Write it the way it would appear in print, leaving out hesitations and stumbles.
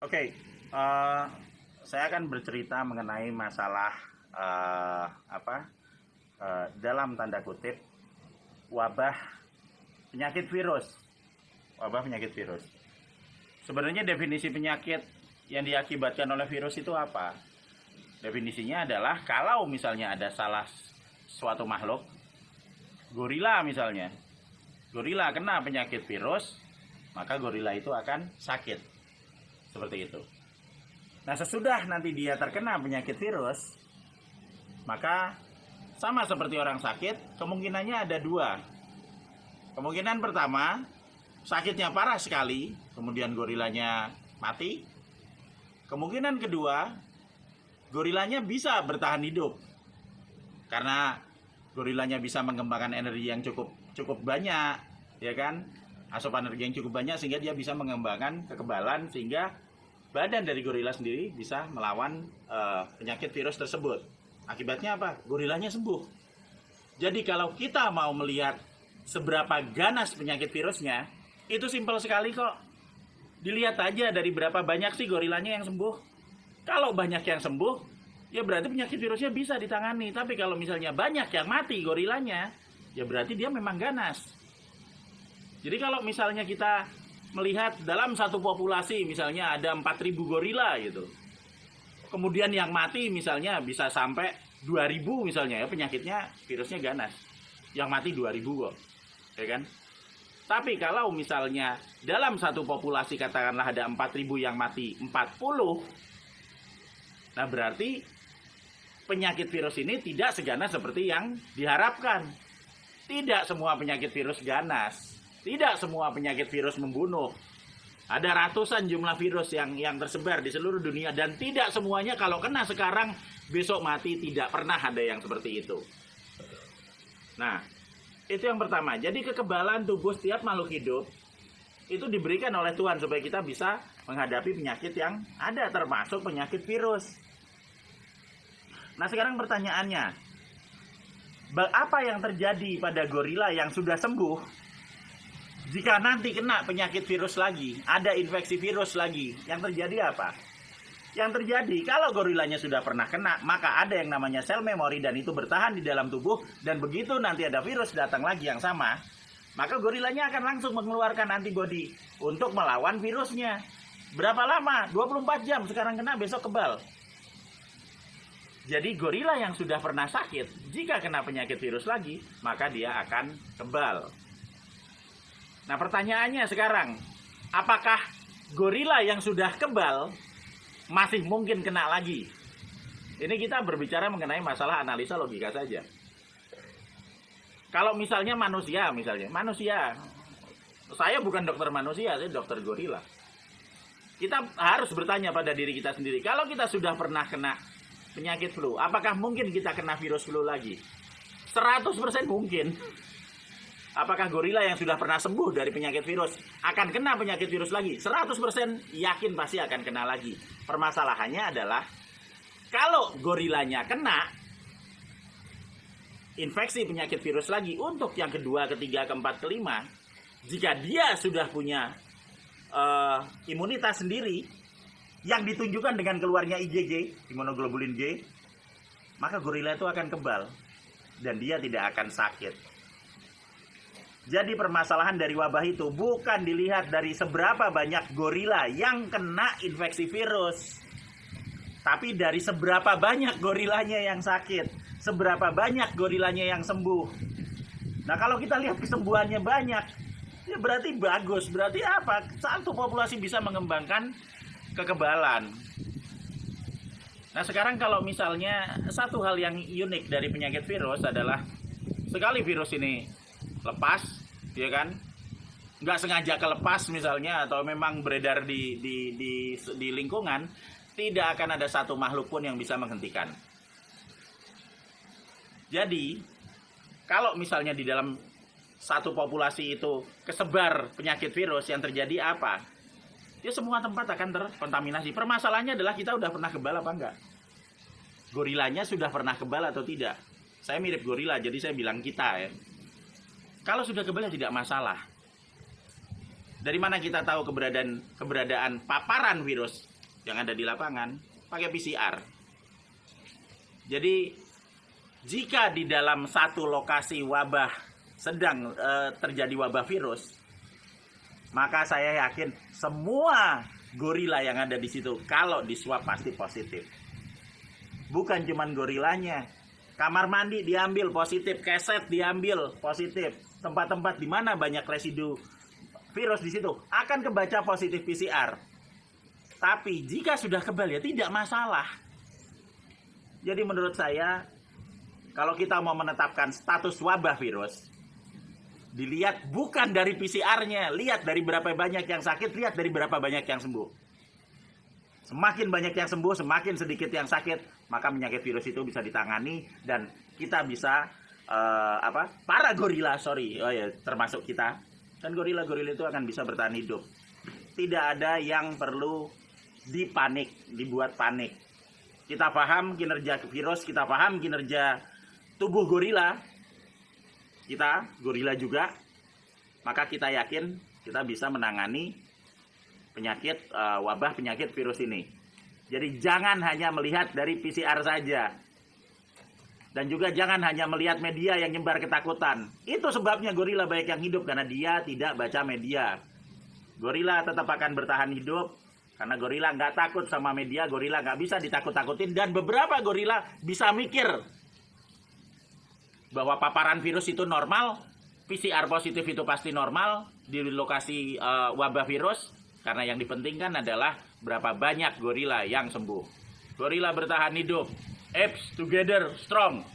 Oke, saya akan bercerita mengenai masalah dalam tanda kutip wabah penyakit virus. Wabah penyakit virus. Sebenarnya definisi penyakit yang diakibatkan oleh virus itu apa? Definisinya adalah kalau misalnya ada salah suatu makhluk, gorila misalnya, gorila kena penyakit virus, maka gorila itu akan sakit. Seperti itu. Nah, sesudah nanti dia terkena penyakit virus, maka sama seperti orang sakit, kemungkinannya ada dua. Kemungkinan pertama, sakitnya parah sekali, kemudian gorilanya mati. Kemungkinan kedua, gorilanya bisa bertahan hidup. Karena gorilanya bisa mengembangkan energi yang cukup banyak, ya kan? Asupan energi yang cukup banyak sehingga dia bisa mengembangkan kekebalan sehingga badan dari gorila sendiri bisa melawan penyakit virus tersebut. Akibatnya apa? Gorilanya sembuh. Jadi kalau kita mau melihat seberapa ganas penyakit virusnya, itu simpel sekali kok. Dilihat aja dari berapa banyak sih gorilanya yang sembuh. Kalau banyak yang sembuh, ya berarti penyakit virusnya bisa ditangani. Tapi kalau misalnya banyak yang mati gorilanya, ya berarti dia memang ganas. Jadi kalau misalnya kita melihat dalam satu populasi misalnya ada 4.000 gorila gitu. Kemudian yang mati misalnya bisa sampai 2.000 misalnya ya, penyakitnya virusnya ganas. Yang mati 2.000 kok. Ya kan? Tapi kalau misalnya dalam satu populasi katakanlah ada 4.000 yang mati 40, nah berarti penyakit virus ini tidak seganas seperti yang diharapkan. Tidak semua penyakit virus ganas. Tidak semua penyakit virus membunuh. Ada ratusan jumlah virus yang tersebar di seluruh dunia dan tidak semuanya kalau kena sekarang besok mati, tidak pernah ada yang seperti itu. Nah, itu yang pertama. Jadi kekebalan tubuh setiap makhluk hidup itu diberikan oleh Tuhan supaya kita bisa menghadapi penyakit yang ada termasuk penyakit virus. Nah, sekarang pertanyaannya, apa yang terjadi pada gorila yang sudah sembuh? Jika nanti kena penyakit virus lagi, ada infeksi virus lagi, yang terjadi apa? Yang terjadi, kalau gorilanya sudah pernah kena, maka ada yang namanya sel memori dan itu bertahan di dalam tubuh, dan begitu nanti ada virus datang lagi yang sama, maka gorilanya akan langsung mengeluarkan antibodi untuk melawan virusnya. Berapa lama? 24 jam, sekarang kena, besok kebal. Jadi gorila yang sudah pernah sakit, jika kena penyakit virus lagi, maka dia akan kebal. Nah pertanyaannya sekarang, apakah gorila yang sudah kebal masih mungkin kena lagi? Ini kita berbicara mengenai masalah analisa logika saja. Kalau misalnya manusia, saya bukan dokter manusia, saya dokter gorila. Kita harus bertanya pada diri kita sendiri, kalau kita sudah pernah kena penyakit flu, apakah mungkin kita kena virus flu lagi? 100% mungkin. Apakah gorila yang sudah pernah sembuh dari penyakit virus akan kena penyakit virus lagi? 100% yakin pasti akan kena lagi. Permasalahannya adalah kalau gorilanya kena infeksi penyakit virus lagi untuk yang kedua, ketiga, keempat, kelima, jika dia sudah punya imunitas sendiri yang ditunjukkan dengan keluarnya IgG, imunoglobulin G, maka gorila itu akan kebal dan dia tidak akan sakit. Jadi permasalahan dari wabah itu bukan dilihat dari seberapa banyak gorila yang kena infeksi virus, tapi dari seberapa banyak gorilanya yang sakit, seberapa banyak gorilanya yang sembuh. Nah kalau kita lihat kesembuhannya banyak, ya berarti bagus. Berarti apa? Satu populasi bisa mengembangkan kekebalan. Nah sekarang kalau misalnya satu hal yang unik dari penyakit virus adalah sekali virus ini lepas, ya kan, nggak sengaja kelepas misalnya atau memang beredar di lingkungan, tidak akan ada satu makhluk pun yang bisa menghentikan. Jadi kalau misalnya di dalam satu populasi itu kesebar penyakit virus, yang terjadi apa? Ya semua tempat akan terkontaminasi. Permasalahannya adalah kita udah pernah kebal apa enggak? Gorilanya sudah pernah kebal atau tidak? Saya mirip gorila, jadi saya bilang kita ya. Kalau sudah kebal ya tidak masalah. Dari mana kita tahu keberadaan paparan virus? yang ada di lapangan pakai PCR. Jadi jika di dalam satu lokasi wabah sedang terjadi wabah virus, maka saya yakin semua gorila yang ada di situ kalau di swab pasti positif. Bukan cuman gorilanya, kamar mandi diambil positif, keset diambil positif, tempat-tempat di mana banyak residu virus di situ akan kebaca positif PCR. Tapi jika sudah kebal ya tidak masalah. Jadi menurut saya, kalau kita mau menetapkan status wabah virus, dilihat bukan dari PCR-nya, lihat dari berapa banyak yang sakit, lihat dari berapa banyak yang sembuh. Semakin banyak yang sembuh, semakin sedikit yang sakit, maka penyakit virus itu bisa ditangani dan kita bisa para gorila, termasuk kita, dan gorila-gorila itu akan bisa bertahan hidup. Tidak ada yang perlu dibuat panik. Kita paham kinerja virus, kita paham kinerja tubuh gorila, kita gorila juga, maka kita yakin kita bisa menangani penyakit wabah penyakit virus ini. Jadi jangan hanya melihat dari PCR saja, dan juga jangan hanya melihat media yang nyebar ketakutan. Itu sebabnya gorila banyak yang hidup, karena dia tidak baca media. Gorila tetap akan bertahan hidup karena gorila nggak takut sama media, gorila nggak bisa ditakut-takutin, dan beberapa gorila bisa mikir bahwa paparan virus itu normal, PCR positif itu pasti normal di lokasi wabah virus, karena yang dipentingkan adalah berapa banyak gorila yang sembuh. Gorila bertahan hidup, apes together strong.